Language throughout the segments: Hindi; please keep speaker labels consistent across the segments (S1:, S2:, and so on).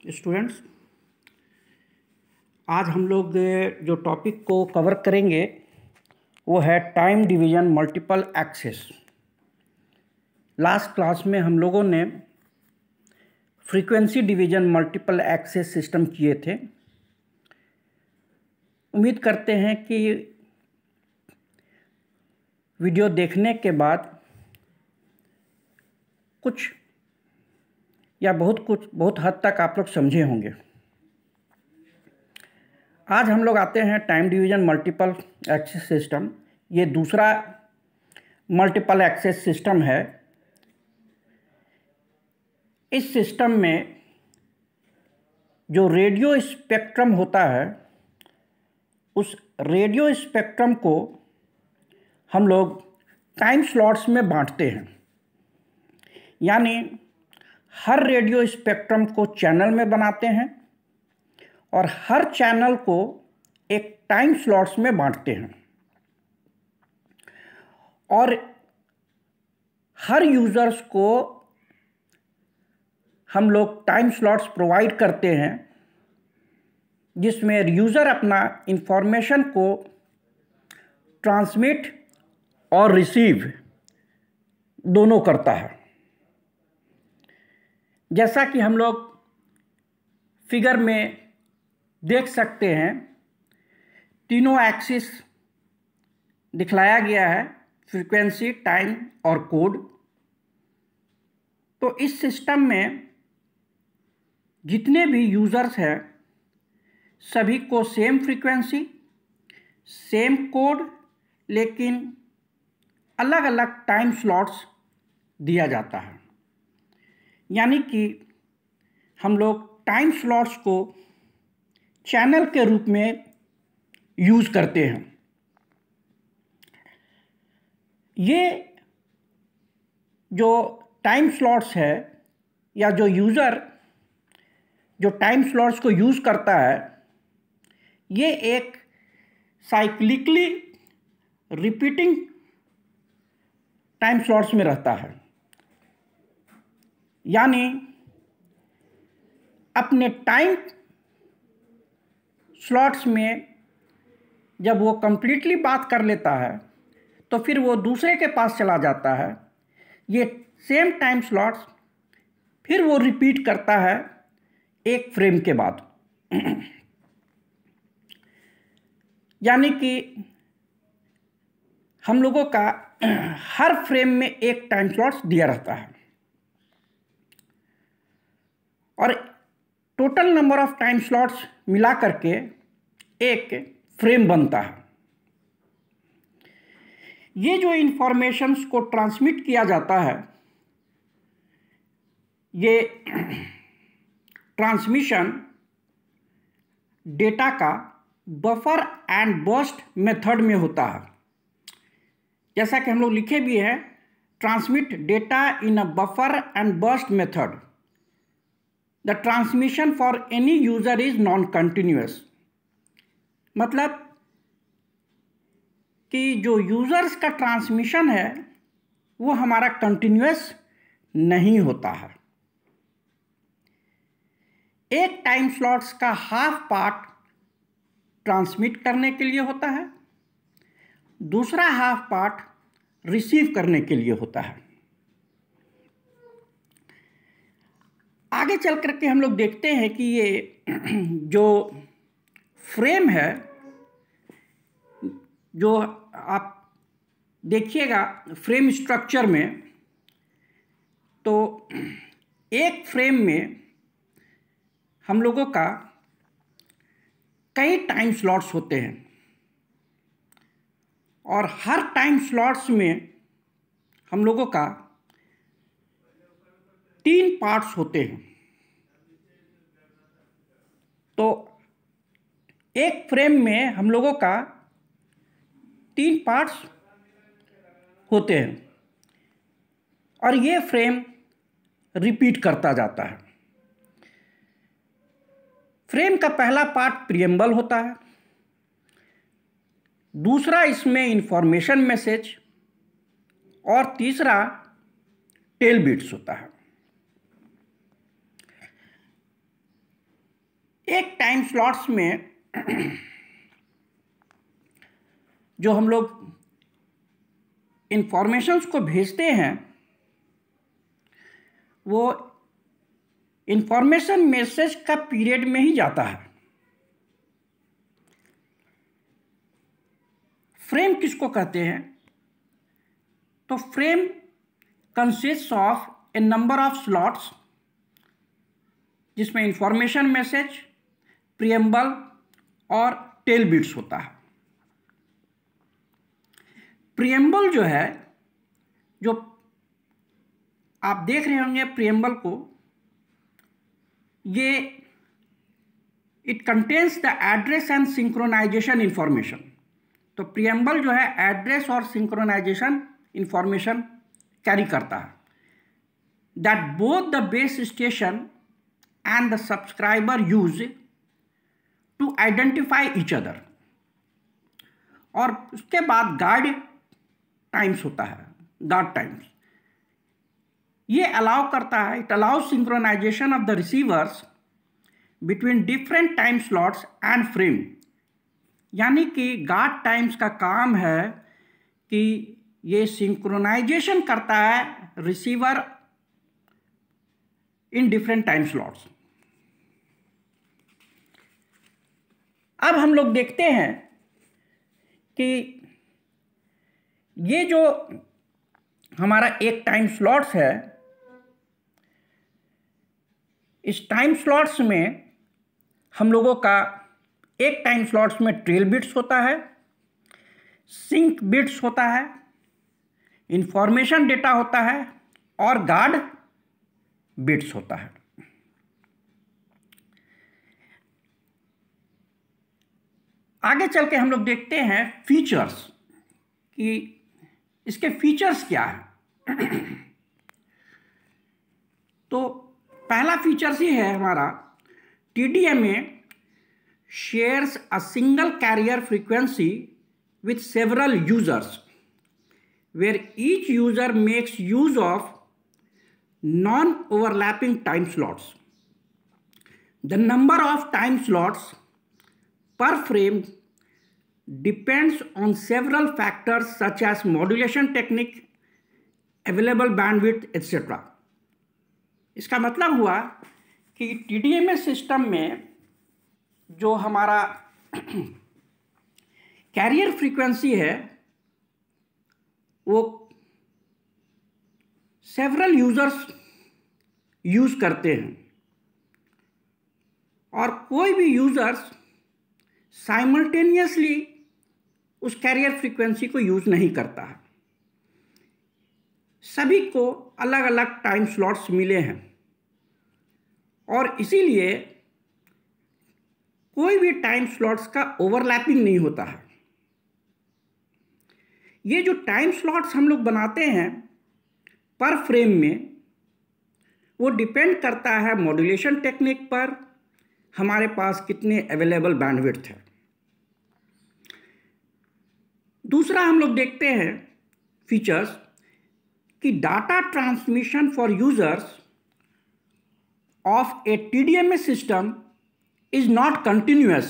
S1: स्टूडेंट्स, आज हम लोग जो टॉपिक को कवर करेंगे वो है time division multiple access. Last class में हम लोगों ने frequency division multiple access system किए थे। उम्मीद करते हैं कि वीडियो देखने के बाद कुछ या बहुत हद तक आप लोग समझे होंगे। आज हम लोग आते हैं time division multiple access system. ये दूसरा मल्टीपल एक्सेस सिस्टम है। इस सिस्टम में जो रेडियो स्पेक्ट्रम होता है, उस रेडियो स्पेक्ट्रम को हम लोग टाइम स्लॉट्स में बांटते हैं। यानी हर रेडियो स्पेक्ट्रम को चैनल में बनाते हैं और हर चैनल को एक टाइम स्लॉट्स में बांटते हैं और हर यूज़र्स को हम लोग टाइम स्लॉट्स प्रोवाइड करते हैं जिसमें यूज़र अपना इंफॉर्मेशन को ट्रांसमिट और रिसीव दोनों करता है। जैसा कि हम लोग फिगर में देख सकते हैं, तीनों एक्सिस दिखलाया गया है, फ्रीक्वेंसी, टाइम और कोड। तो इस सिस्टम में जितने भी यूज़र्स हैं सभी को सेम फ्रीक्वेंसी, सेम कोड, लेकिन अलग अलग टाइम स्लॉट्स दिया जाता है। यानी कि हम लोग टाइम स्लॉट्स को चैनल के रूप में यूज़ करते हैं। ये जो टाइम स्लॉट्स है या जो यूज़र जो टाइम स्लॉट्स को यूज़ करता है, ये एक साइक्लिकली रिपीटिंग टाइम स्लॉट्स में रहता है। यानी अपने टाइम स्लॉट्स में जब वो कंप्लीटली बात कर लेता है तो फिर वो दूसरे के पास चला जाता है। ये सेम टाइम स्लॉट्स फिर वो रिपीट करता है एक फ्रेम के बाद। यानी कि हम लोगों का हर फ्रेम में एक टाइम स्लॉट्स दिया रहता है और total number of time slots मिला करके एक फ्रेम बनता है। ये जो इंफॉर्मेशंस को ट्रांसमिट किया जाता है, ये ट्रांसमिशन डेटा का बफर एंड बर्स्ट मेथड में होता है। जैसा कि हम लोग लिखे भी हैं, transmit data in a buffer and burst method. The transmission for any user is non continuous. मतलब कि जो यूजर्स का ट्रांसमिशन है वो हमारा कंटिन्यूअस नहीं होता है। एक टाइम स्लॉट्स का हाफ पार्ट ट्रांसमिट करने के लिए होता है, दूसरा हाफ पार्ट रिसीव करने के लिए होता है। आगे चल करके हम लोग देखते हैं कि ये जो फ्रेम है, जो आप देखिएगा फ्रेम स्ट्रक्चर में, तो एक फ्रेम में हम लोगों का कई टाइम स्लॉट्स होते हैं और हर टाइम स्लॉट्स में हम लोगों का 3 पार्ट्स होते हैं। तो एक फ्रेम में हम लोगों का 3 पार्ट्स होते हैं और ये फ्रेम रिपीट करता जाता है। फ्रेम का पहला पार्ट प्रीएम्बल होता है, दूसरा इसमें इंफॉर्मेशन मैसेज और तीसरा टेल बिट्स होता है। एक टाइम स्लॉट्स में जो हम लोग इंफॉर्मेशंस को भेजते हैं वो इंफॉर्मेशन मैसेज का पीरियड में ही जाता है। फ्रेम किसको कहते हैं? तो frame consist of A number of slots जिसमें इंफॉर्मेशन मैसेज, प्रीएम्बल और टेल बिट्स होता है। प्रीएम्बल जो है, जो आप देख रहे होंगे प्रीएम्बल को, ये it contains the address and synchronization information. तो प्रीएम्बल जो है एड्रेस और सिंक्रोनाइजेशन इंफॉर्मेशन कैरी करता है, that both the base station and the subscriber use to identify each other. और उसके बाद गार्ड टाइम्स होता है, गार्ड टाइम्स। ये अलाउ करता है, it allows synchronization of the receivers between different time slots and frame. यानी कि गार्ड टाइम्स का काम है कि ये सिंक्रोनाइजेशन करता है receiver in different time slots. अब हम लोग देखते हैं कि ये जो हमारा एक टाइम स्लॉट्स है, इस टाइम स्लॉट्स में हम लोगों का एक टाइम स्लॉट्स में ट्रेल बिट्स होता है, सिंक बिट्स होता है, इंफॉर्मेशन डेटा होता है और गार्ड बिट्स होता है। आगे चल के हम लोग देखते हैं फीचर्स कि इसके फीचर्स क्या है। तो पहला फीचर्स ये है हमारा, TDMA shares a single carrier frequency with several users where each user makes use of non-overlapping time slots. The number of time slots per frame depends on several factors such as modulation technique, available bandwidth, etc. इसका मतलब हुआ कि TDMA सिस्टम में जो हमारा कैरियर फ्रीक्वेंसी है वो सेवरल यूजर्स यूज करते हैं और कोई भी यूजर्स साइमल्टेनियसली उस कैरियर फ्रीक्वेंसी को यूज नहीं करता है। सभी को अलग अलग टाइम स्लॉट्स मिले हैं और इसीलिए कोई भी टाइम स्लॉट्स का ओवरलैपिंग नहीं होता है। ये जो टाइम स्लॉट्स हम लोग बनाते हैं पर फ्रेम में, वो डिपेंड करता है मॉड्यूलेशन टेक्निक पर, हमारे पास कितने अवेलेबल बैंडविड्थ है। दूसरा हम लोग देखते हैं फीचर्स कि data transmission for users of A TDMA system is not continuous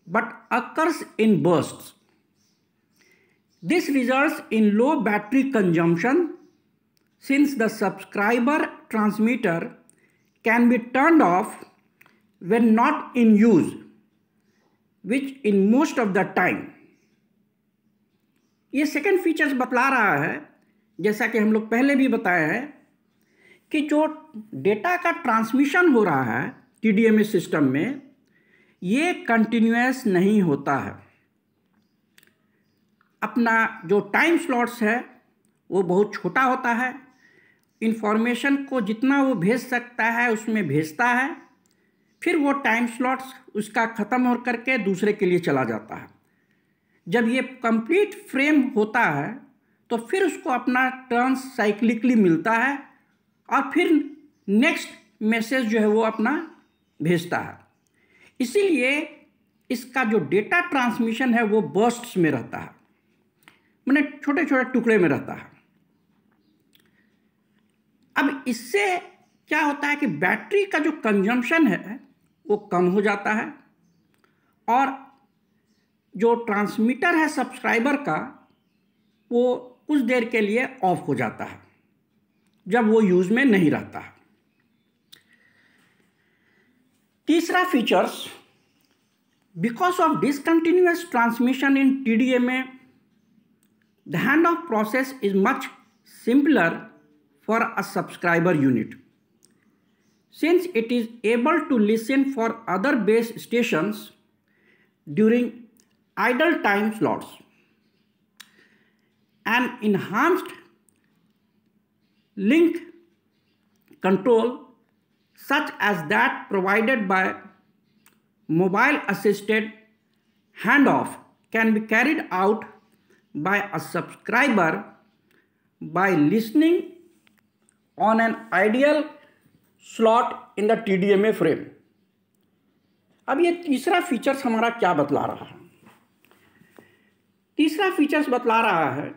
S1: but occurs in bursts. This results in low battery consumption since the subscriber transmitter can be turned off when not in use, which in most of the time. ये सेकेंड फीचर्स बतला रहा है, जैसा कि हम लोग पहले भी बताया है, कि जो डेटा का ट्रांसमिशन हो रहा है TDMA सिस्टम में, ये कंटिन्यूअस नहीं होता है। अपना जो टाइम स्लॉट्स है वो बहुत छोटा होता है, इंफॉर्मेशन को जितना वो भेज सकता है उसमें भेजता है, फिर वो टाइम स्लॉट्स उसका ख़त्म हो करके दूसरे के लिए चला जाता है। जब ये कंप्लीट फ्रेम होता है तो फिर उसको अपना टर्न साइक्लिकली मिलता है और फिर नेक्स्ट मैसेज जो है वो अपना भेजता है। इसीलिए इसका जो डेटा ट्रांसमिशन है वो बर्स्ट्स में रहता है, माने छोटे छोटे टुकड़े में रहता है। अब इससे क्या होता है कि बैटरी का जो कंजम्पशन है वो कम हो जाता है और जो ट्रांसमीटर है सब्सक्राइबर का वो कुछ देर के लिए ऑफ हो जाता है जब वो यूज़ में नहीं रहता है। तीसरा features, because of discontinuous transmission in TDMA, the handoff process is much simpler for a subscriber unit, since it is able to listen for other base stations during idle time slots. An enhanced link control such as that provided by mobile assisted handoff can be carried out by a subscriber by listening on an ideal slot in the TDMA frame. अब ये तीसरा फीचर्स हमारा क्या बतला रहा है? तीसरा फीचर्स बतला रहा है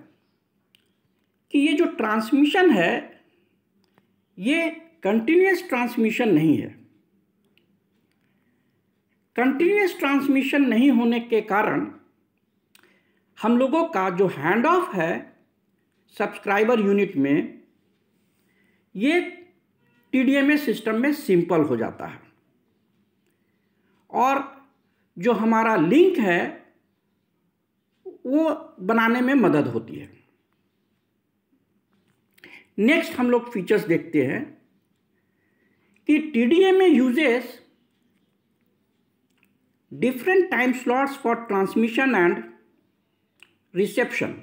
S1: कि ये जो ट्रांसमिशन है ये कंटिन्यूअस ट्रांसमिशन नहीं है। कंटिन्यूअस ट्रांसमिशन नहीं होने के कारण हम लोगों का जो हैंड ऑफ है सब्सक्राइबर यूनिट में ये TDMA सिस्टम में सिंपल हो जाता है और जो हमारा लिंक है वो बनाने में मदद होती है। नेक्स्ट हम लोग फीचर्स देखते हैं कि TDMA uses different time slots for transmission and reception.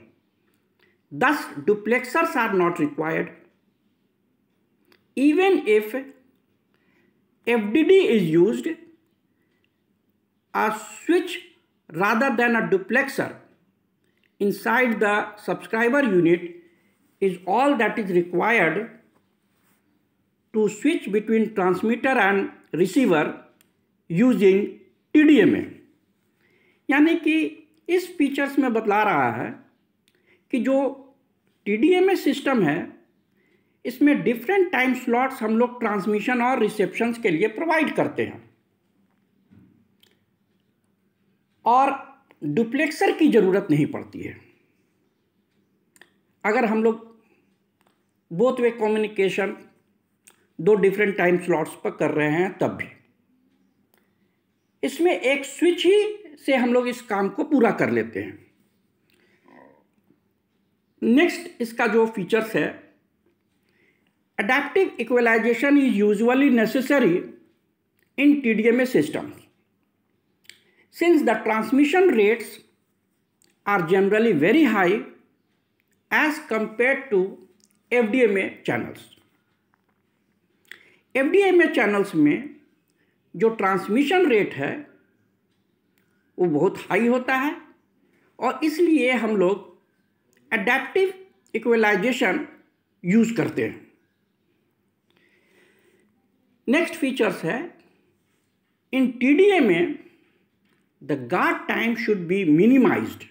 S1: Thus, duplexers are not required. Even if FDD is used, a switch rather than a duplexer inside the subscriber unit is all that is required to switch between transmitter and receiver using TDMA. यानी कि इस फीचर्स में बतला रहा है कि जो TDMA सिस्टम है इसमें डिफरेंट टाइम स्लॉट्स हम लोग ट्रांसमिशन और रिसेप्शंस के लिए प्रोवाइड करते हैं और डुप्लेक्सर की ज़रूरत नहीं पड़ती है अगर हम लोग बोथ वे कम्युनिकेशन दो डिफरेंट टाइम स्लॉट्स पर कर रहे हैं तब भी। इसमें एक स्विच ही से हम लोग इस काम को पूरा कर लेते हैं। नेक्स्ट इसका जो फीचर्स है, adaptive equalization is usually necessary in TDMA systems since the transmission rates are generally very high as compared to FDMA channels. FDMA channels में जो ट्रांसमिशन रेट है वो बहुत हाई होता है और इसलिए हम लोग एडेप्टिव इक्वलाइजेशन यूज़ करते हैं। नेक्स्ट फीचर्स है, इन TDMA the guard time should be minimised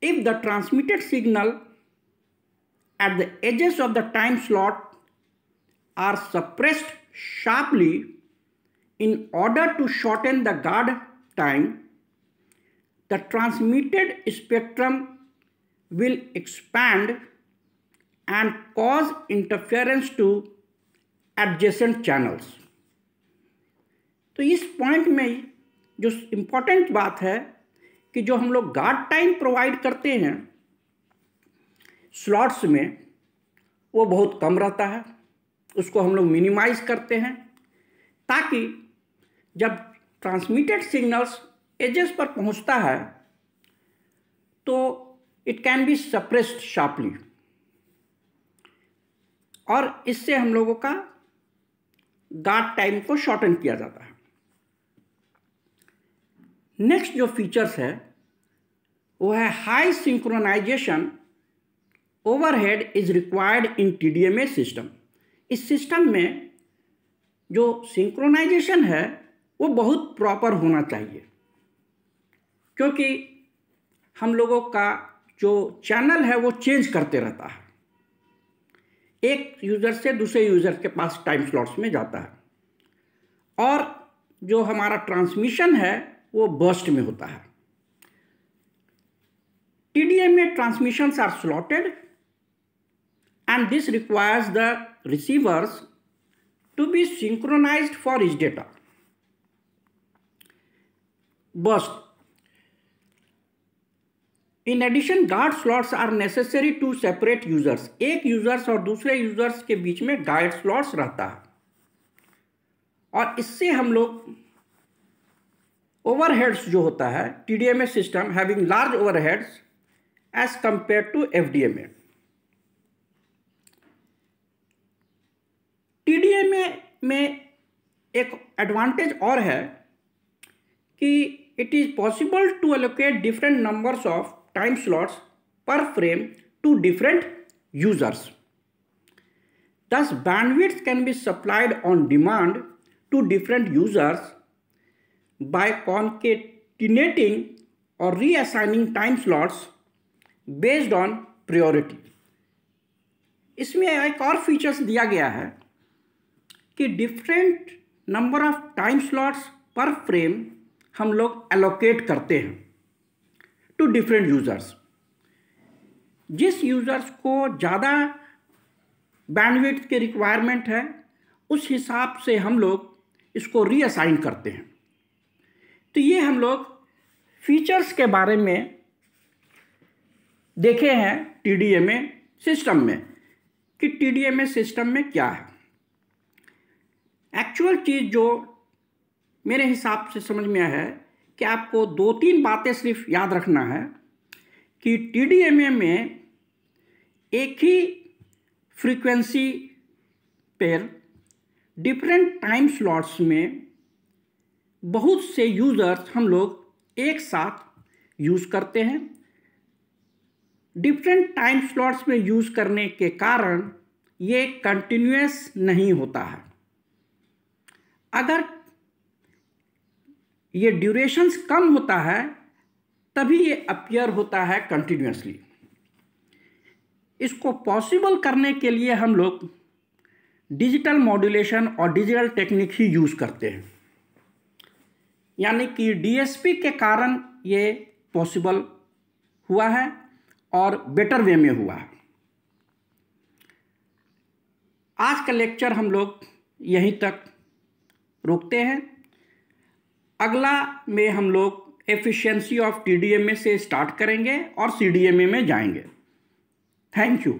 S1: if the transmitted signal at the edges of the time slot are suppressed sharply in order to shorten the guard time, the transmitted spectrum will expand and cause interference to adjacent channels. तो इस पॉइंट में जो इम्पोर्टेंट बात है कि जो हम लोग गार्ड टाइम प्रोवाइड करते हैं स्लॉट्स में वो बहुत कम रहता है, उसको हम लोग मिनिमाइज करते हैं ताकि जब ट्रांसमिटेड सिग्नल्स एजेस पर पहुंचता है तो it can be suppressed sharply और इससे हम लोगों का गार्ड टाइम को शॉर्टन किया जाता है। नेक्स्ट जो फीचर्स है वो है high synchronization overhead is required in TDMA system. इस सिस्टम में जो सिंक्रोनाइजेशन है वो बहुत प्रॉपर होना चाहिए क्योंकि हम लोगों का जो चैनल है वो चेंज करते रहता है, एक यूज़र से दूसरे यूज़र के पास टाइम स्लॉट्स में जाता है। और जो हमारा ट्रांसमिशन है वो बर्स्ट में होता है। TDM में transmissions are slotted and this requires the receivers to be synchronized for each data. Burst. In addition, guard slots are necessary to separate users. एक यूजर्स और दूसरे यूजर्स के बीच में गाइड स्लॉट्स रहता है और इससे हम लोग ओवरहेड्स जो होता है TDMA system having large overheads as compare to FDMA। TDMA में एक एडवांटेज और है कि it is possible to allocate different numbers of time slots per frame to different users. Thus, bandwidth can be supplied on demand to different users by concatenating or reassigning time slots based on priority. इसमें एक और फीचर्स दिया गया है कि different number of time slots per frame हम लोग एलोकेट करते हैं टू डिफरेंट यूजर्स। जिस यूजर्स को ज़्यादा बैंडविड्थ की रिक्वायरमेंट है उस हिसाब से हम लोग इसको रीअसाइन करते हैं। तो ये हम लोग फीचर्स के बारे में देखे हैं TDMA सिस्टम में कि TDMA सिस्टम में क्या है। एक्चुअल चीज़ जो मेरे हिसाब से समझ में आया है कि आपको 2-3 बातें सिर्फ याद रखना है कि TDMA में एक ही फ्रीक्वेंसी पर डिफरेंट टाइम स्लॉट्स में बहुत से यूज़र्स हम लोग एक साथ यूज़ करते हैं। डिफरेंट टाइम स्लॉट्स में यूज़ करने के कारण ये कंटिन्यूअस नहीं होता है। अगर ये ड्यूरेशंस कम होता है तभी ये अपीयर होता है कंटिन्यूअसली। इसको पॉसिबल करने के लिए हम लोग डिजिटल मॉड्यूलेशन और डिजिटल टेक्निक ही यूज़ करते हैं, यानी कि DSP के कारण ये पॉसिबल हुआ है और बेटर वे में हुआ है। आज का लेक्चर हम लोग यहीं तक रोकते हैं। अगला में हम लोग एफिशिएंसी ऑफ TDMA से स्टार्ट करेंगे और CDMA में जाएंगे। Thank you.